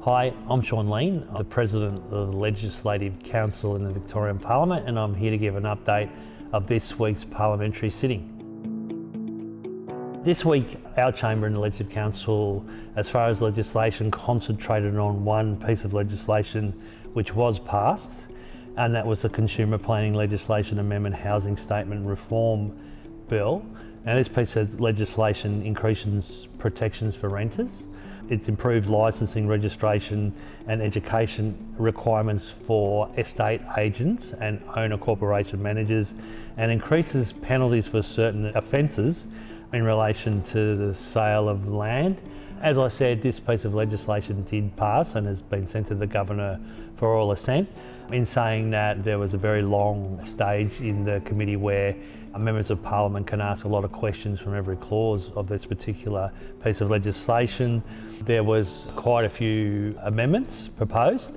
Hi, I'm Sean Lean, the President of the Legislative Council in the Victorian Parliament, and I'm here to give an update of this week's parliamentary sitting. This week, our chamber in the Legislative Council, as far as legislation, concentrated on one piece of legislation which was passed, and that was the Consumer Planning Legislation Amendment Housing Statement Reform Bill. Now, this piece of legislation increases protections for renters. It's improved licensing, registration and education requirements for estate agents and owner corporation managers, and increases penalties for certain offences in relation to the sale of land. As I said, this piece of legislation did pass and has been sent to the Governor for all assent, in saying that there was a very long stage in the committee where members of Parliament can ask a lot of questions from every clause of this particular piece of legislation. There was quite a few amendments proposed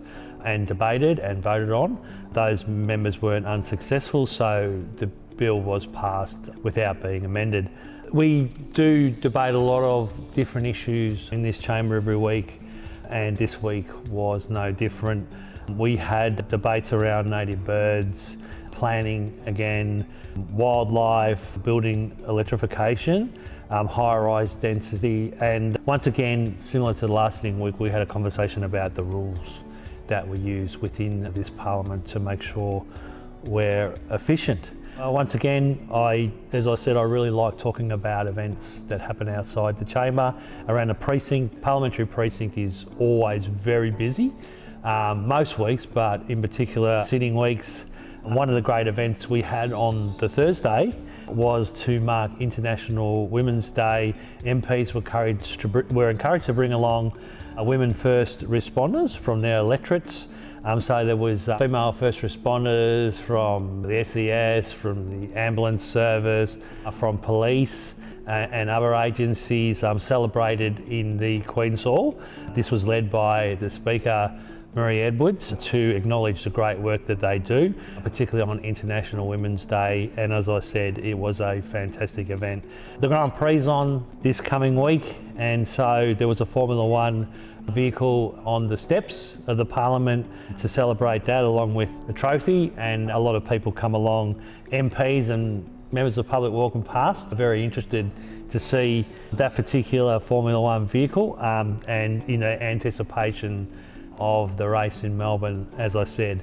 and debated and voted on. Those members weren't unsuccessful, so the bill was passed without being amended. We do debate a lot of different issues in this chamber every week, and this week was no different. We had debates around native birds, planning again, wildlife, building electrification, high-rise density, and once again, similar to the last sitting week, we had a conversation about the rules that we use within this Parliament to make sure we're efficient. Once again, as I said, I really like talking about events that happen outside the chamber. Around the precinct, parliamentary precinct is always very busy, most weeks, but in particular sitting weeks. One of the great events we had on the Thursday was to mark International Women's Day. MPs were encouraged to bring along women first responders from their electorates. So there was female first responders from the SES, from the ambulance service, from police and other agencies celebrated in the Queen's Hall. This was led by the Speaker, Marie Edwards, to acknowledge the great work that they do, particularly on International Women's Day. And as I said, it was a fantastic event. The Grand Prix is on this coming week, and so there was a Formula One vehicle on the steps of the Parliament to celebrate that, along with the trophy, and a lot of people come along, MPs and members of the public walking past, are very interested to see that particular Formula One vehicle and in anticipation of the race in Melbourne, as I said,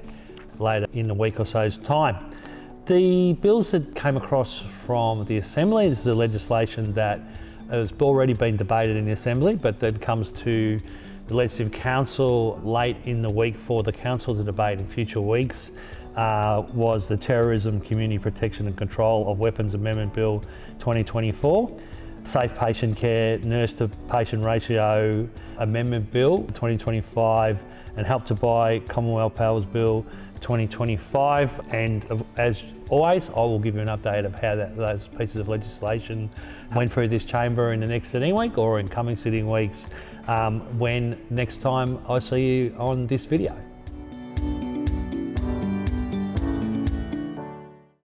later in the week or so's time. The bills that came across from the Assembly, this is a legislation that has already been debated in the Assembly, but that comes to the Legislative Council late in the week for the Council to debate in future weeks, was the Terrorism, Community Protection and Control of Weapons Amendment Bill 2024, Safe Patient Care, Nurse to Patient Ratio Amendment Bill 2025, and Help to Buy Commonwealth Powers Bill 2025. And as always, I will give you an update of how those pieces of legislation went through this chamber in the next sitting week or in coming sitting weeks, when next time I see you on this video.